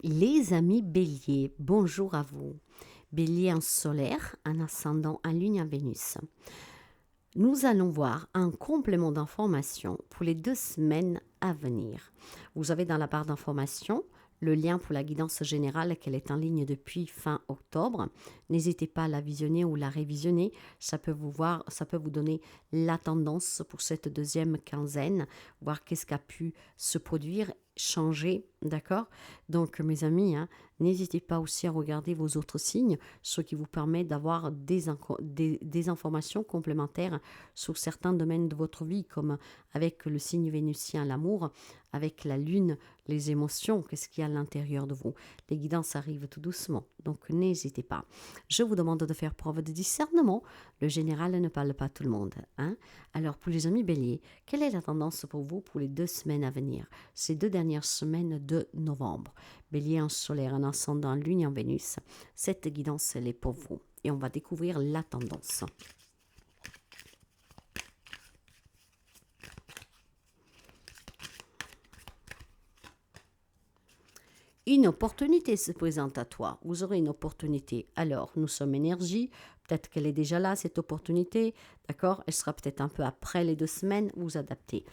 Les amis béliers, bonjour à vous. Bélier en solaire, un ascendant en ligne en Vénus. Nous allons voir un complément d'information pour les 2 semaines à venir. Vous avez dans la barre d'information le lien pour la guidance générale qu'elle est en ligne depuis fin octobre. N'hésitez pas à la visionner ou la révisionner. Ça peut vous donner la tendance pour cette deuxième quinzaine, voir qu'est-ce qui a pu se produire, changer, d'accord? Donc mes amis, n'hésitez pas aussi à regarder vos autres signes, ce qui vous permet d'avoir des informations complémentaires sur certains domaines de votre vie, comme avec le signe vénusien, l'amour, avec la lune, les émotions, qu'est-ce qu'il y a à l'intérieur de vous. Les guidances arrivent tout doucement, donc n'hésitez pas. Je vous demande de faire preuve de discernement. Le général ne parle pas à tout le monde. Alors pour les amis béliers, quelle est la tendance pour vous pour les 2 semaines à venir, ces 2 dernières semaines de novembre? Bélier en solaire, en ascendant, lune en Vénus. Cette guidance, elle est pour vous. Et on va découvrir la tendance. Une opportunité se présente à toi. Vous aurez une opportunité. Alors, nous sommes énergie. Peut-être qu'elle est déjà là, cette opportunité. D'accord? Elle sera peut-être un peu après les 2 semaines. Vous adaptez.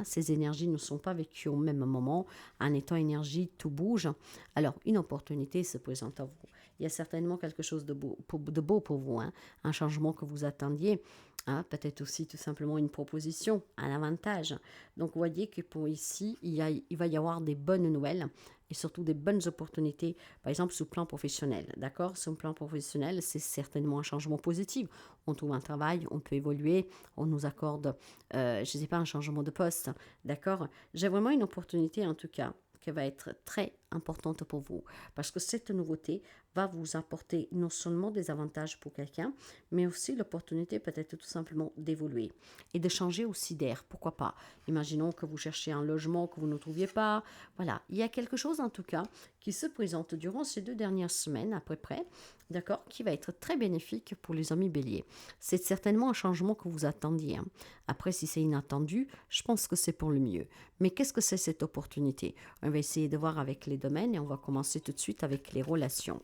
Ces énergies ne sont pas vécues au même moment. En étant énergie, tout bouge. Alors, une opportunité se présente à vous. Il y a certainement quelque chose de beau pour vous. Un changement que vous attendiez. Peut-être aussi tout simplement une proposition, un avantage. Donc, voyez que pour ici, il va y avoir des bonnes nouvelles et surtout des bonnes opportunités, par exemple sur le plan professionnel. D'accord? Sur le plan professionnel, c'est certainement un changement positif. On trouve un travail, on peut évoluer, on nous accorde, je ne sais pas, un changement de poste. D'accord? J'ai vraiment une opportunité en tout cas qui va être très importante pour vous. Parce que cette nouveauté va vous apporter non seulement des avantages pour quelqu'un, mais aussi l'opportunité peut-être tout simplement d'évoluer et de changer aussi d'air. Pourquoi pas? Imaginons que vous cherchez un logement que vous ne trouviez pas. Voilà, il y a quelque chose en tout cas qui se présente durant ces 2 dernières semaines à peu près, d'accord, qui va être très bénéfique pour les amis béliers. C'est certainement un changement que vous attendiez. Après, si c'est inattendu, je pense que c'est pour le mieux. Mais qu'est-ce que c'est cette opportunité? On va essayer de voir avec les domaines et on va commencer tout de suite avec les relations.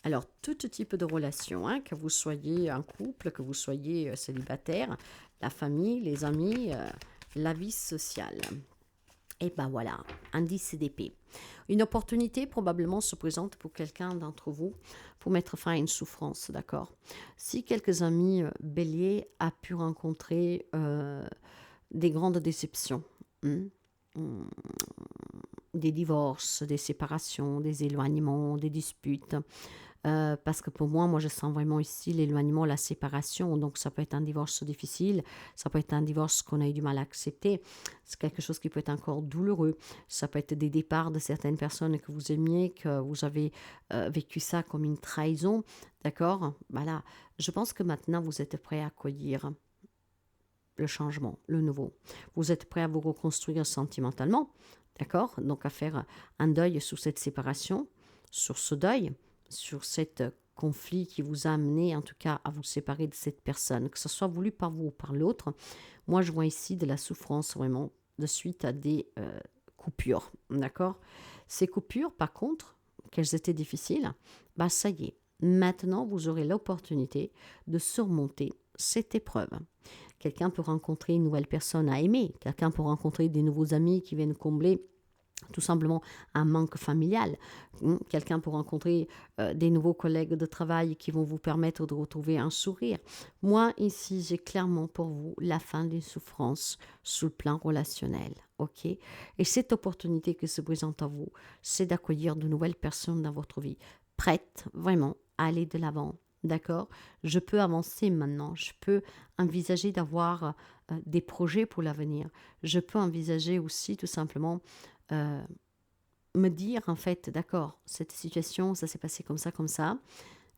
Alors, tout type de relation, que vous soyez un couple, que vous soyez célibataire, la famille, les amis, la vie sociale. Et ben voilà, indice d'épée. Une opportunité probablement se présente pour quelqu'un d'entre vous pour mettre fin à une souffrance, d'accord? Si quelques amis béliers a pu rencontrer des grandes déceptions, des divorces, des séparations, des éloignements, des disputes. Parce que pour moi, je sens vraiment ici l'éloignement, la séparation. Donc, ça peut être un divorce difficile, ça peut être un divorce qu'on a eu du mal à accepter. C'est quelque chose qui peut être encore douloureux. Ça peut être des départs de certaines personnes que vous aimiez, que vous avez vécu ça comme une trahison. D'accord? Voilà. Je pense que maintenant, vous êtes prêts à accueillir le changement, le nouveau. Vous êtes prêts à vous reconstruire sentimentalement. D'accord? Donc, à faire un deuil sur cette séparation, sur ce deuil, sur cet conflit qui vous a amené en tout cas à vous séparer de cette personne, que ce soit voulu par vous ou par l'autre. Moi, je vois ici de la souffrance vraiment de suite à des coupures, d'accord? Ces coupures, par contre, qu'elles étaient difficiles, ça y est, maintenant vous aurez l'opportunité de surmonter cette épreuve. Quelqu'un peut rencontrer une nouvelle personne à aimer, quelqu'un peut rencontrer des nouveaux amis qui viennent combler tout simplement un manque familial. Quelqu'un peut rencontrer des nouveaux collègues de travail qui vont vous permettre de retrouver un sourire. Moi, ici, j'ai clairement pour vous la fin d'une souffrance sous le plan relationnel. Ok? Et cette opportunité qui se présente à vous, c'est d'accueillir de nouvelles personnes dans votre vie, prêtes vraiment à aller de l'avant. D'accord? Je peux avancer maintenant. Je peux envisager d'avoir des projets pour l'avenir. Je peux envisager aussi tout simplement me dire en fait, d'accord, cette situation, ça s'est passé comme ça,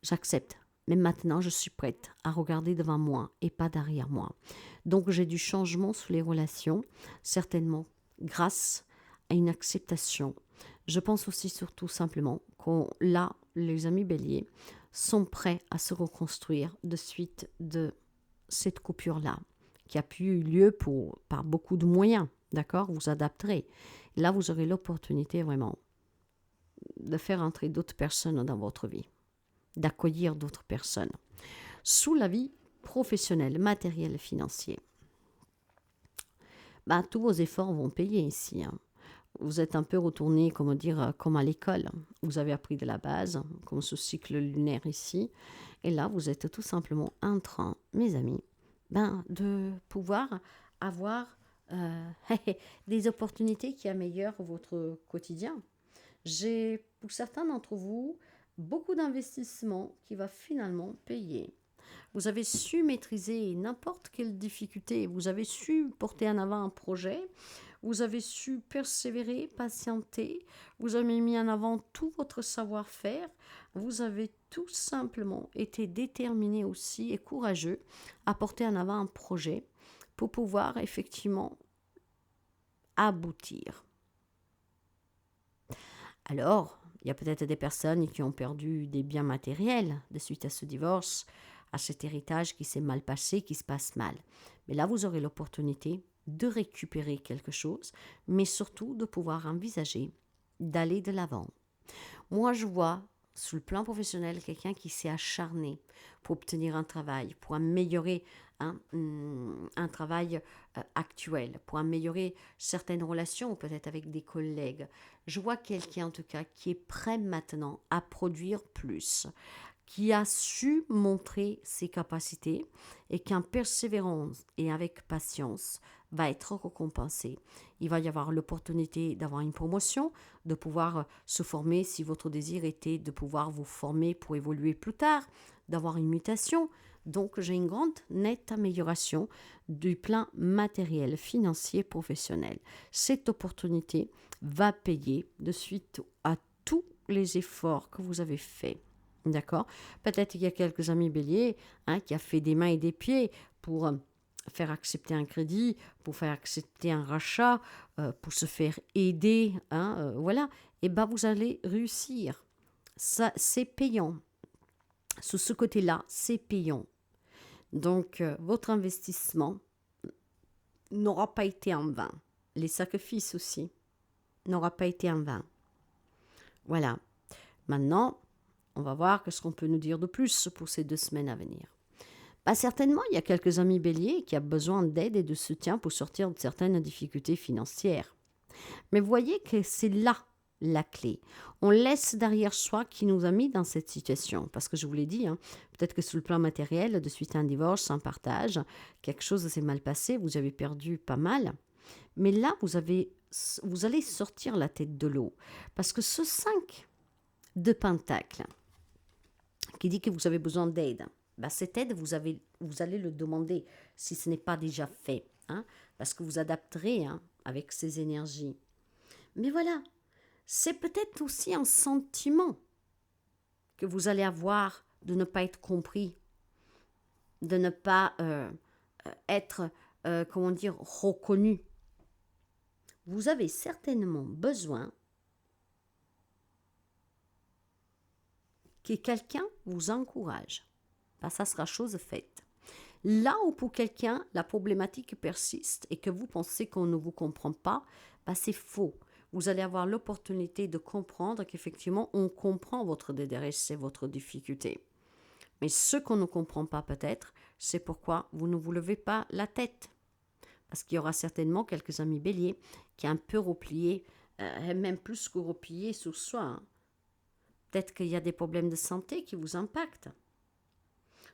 j'accepte. Mais maintenant, je suis prête à regarder devant moi et pas derrière moi. Donc, j'ai du changement sous les relations, certainement grâce à une acceptation. Je pense aussi surtout simplement que là, les amis béliers sont prêts à se reconstruire de suite de cette coupure-là, qui a pu eu lieu par beaucoup de moyens. D'accord? Vous adapterez. Là, vous aurez l'opportunité vraiment de faire entrer d'autres personnes dans votre vie, d'accueillir d'autres personnes. Sous la vie professionnelle, matérielle, financière, tous vos efforts vont payer ici. Vous êtes un peu retourné, comment dire, comme à l'école. Vous avez appris de la base, comme ce cycle lunaire ici. Et là, vous êtes tout simplement en train, mes amis, de pouvoir avoir des opportunités qui améliorent votre quotidien. J'ai, pour certains d'entre vous, beaucoup d'investissements qui va finalement payer. Vous avez su maîtriser n'importe quelle difficulté, vous avez su porter en avant un projet, vous avez su persévérer, patienter, vous avez mis en avant tout votre savoir-faire, vous avez tout simplement été déterminé aussi et courageux à porter en avant un projet pour pouvoir effectivement aboutir. Alors, il y a peut-être des personnes qui ont perdu des biens matériels de suite à ce divorce, à cet héritage qui s'est mal passé, qui se passe mal. Mais là, vous aurez l'opportunité de récupérer quelque chose, mais surtout de pouvoir envisager d'aller de l'avant. Moi, je vois sur le plan professionnel quelqu'un qui s'est acharné pour obtenir un travail, pour améliorer un travail actuel, pour améliorer certaines relations, peut-être avec des collègues. Je vois quelqu'un en tout cas qui est prêt maintenant à produire plus, qui a su montrer ses capacités et qui en persévérance et avec patience va être récompensé. Il va y avoir l'opportunité d'avoir une promotion, de pouvoir se former si votre désir était de pouvoir vous former pour évoluer plus tard, d'avoir une mutation. Donc j'ai une grande nette amélioration du plan matériel, financier, professionnel. Cette opportunité va payer de suite à tous les efforts que vous avez faits. D'accord? Peut-être qu'il y a quelques amis béliers qui a fait des mains et des pieds pour faire accepter un crédit, pour faire accepter un rachat, pour se faire aider, voilà. Et vous allez réussir. Ça, c'est payant. Sur ce côté-là, c'est payant. Donc, votre investissement n'aura pas été en vain. Les sacrifices aussi n'aura pas été en vain. Voilà. Maintenant, on va voir ce qu'on peut nous dire de plus pour ces 2 semaines à venir. Certainement, il y a quelques amis béliers qui ont besoin d'aide et de soutien pour sortir de certaines difficultés financières. Mais voyez que c'est là la clé. On laisse derrière soi qui nous a mis dans cette situation. Parce que je vous l'ai dit, peut-être que sur le plan matériel, de suite à un divorce, un partage, quelque chose s'est mal passé, vous avez perdu pas mal. Mais là, vous allez sortir la tête de l'eau. Parce que ce 5 de pentacles, qui dit que vous avez besoin d'aide, cette aide, vous allez le demander si ce n'est pas déjà fait. Parce que vous adapterez avec ces énergies. Mais voilà, c'est peut-être aussi un sentiment que vous allez avoir de ne pas être compris, de ne pas être, reconnu. Vous avez certainement besoin que quelqu'un vous encourage. Ça sera chose faite. Là où pour quelqu'un, la problématique persiste et que vous pensez qu'on ne vous comprend pas, c'est faux. Vous allez avoir l'opportunité de comprendre qu'effectivement, on comprend votre détresse et votre difficulté. Mais ce qu'on ne comprend pas peut-être, c'est pourquoi vous ne vous levez pas la tête. Parce qu'il y aura certainement quelques amis béliers qui sont un peu repliés, même plus que repliés sur soi. Peut-être qu'il y a des problèmes de santé qui vous impactent.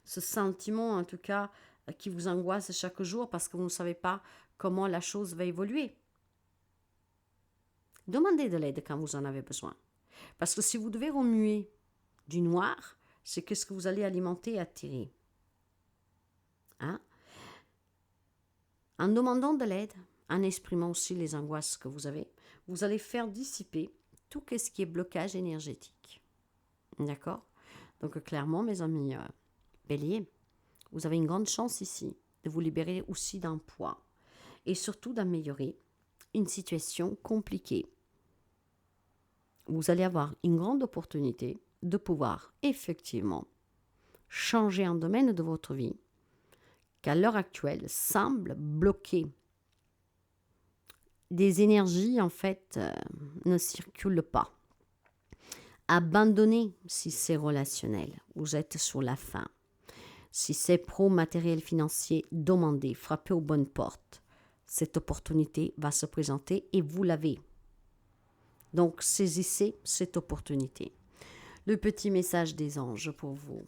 Ce sentiment, en tout cas, qui vous angoisse chaque jour parce que vous ne savez pas comment la chose va évoluer. Demandez de l'aide quand vous en avez besoin. Parce que si vous devez remuer du noir, c'est ce que vous allez alimenter et attirer. En demandant de l'aide, en exprimant aussi les angoisses que vous avez, vous allez faire dissiper tout ce qui est blocage énergétique. D'accord? Donc clairement, mes amis béliers, vous avez une grande chance ici de vous libérer aussi d'un poids et surtout d'améliorer une situation compliquée. Vous allez avoir une grande opportunité de pouvoir effectivement changer un domaine de votre vie qui à l'heure actuelle semble bloquer. Des énergies en fait ne circulent pas. Abandonnez si c'est relationnel. Vous êtes sur la fin. Si c'est pro-matériel financier, demandez, frappez aux bonnes portes. Cette opportunité va se présenter et vous l'avez. Donc, saisissez cette opportunité. Le petit message des anges pour vous.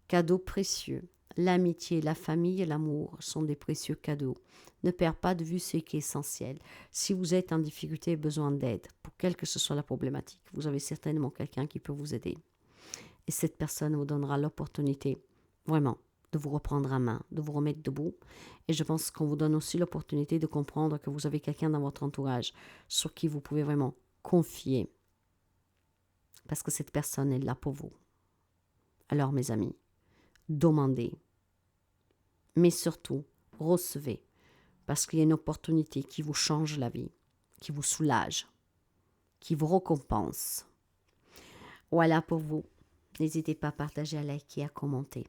Cadeaux précieux. L'amitié, la famille et l'amour sont des précieux cadeaux. Ne perdez pas de vue ce qui est essentiel. Si vous êtes en difficulté et besoin d'aide, pour quelle que ce soit la problématique, vous avez certainement quelqu'un qui peut vous aider. Et cette personne vous donnera l'opportunité, vraiment, de vous reprendre à main, de vous remettre debout. Et je pense qu'on vous donne aussi l'opportunité de comprendre que vous avez quelqu'un dans votre entourage sur qui vous pouvez vraiment confier. Parce que cette personne est là pour vous. Alors, mes amis, demandez. Mais surtout, recevez. Parce qu'il y a une opportunité qui vous change la vie, qui vous soulage, qui vous récompense. Voilà pour vous. N'hésitez pas à partager, à liker, à commenter.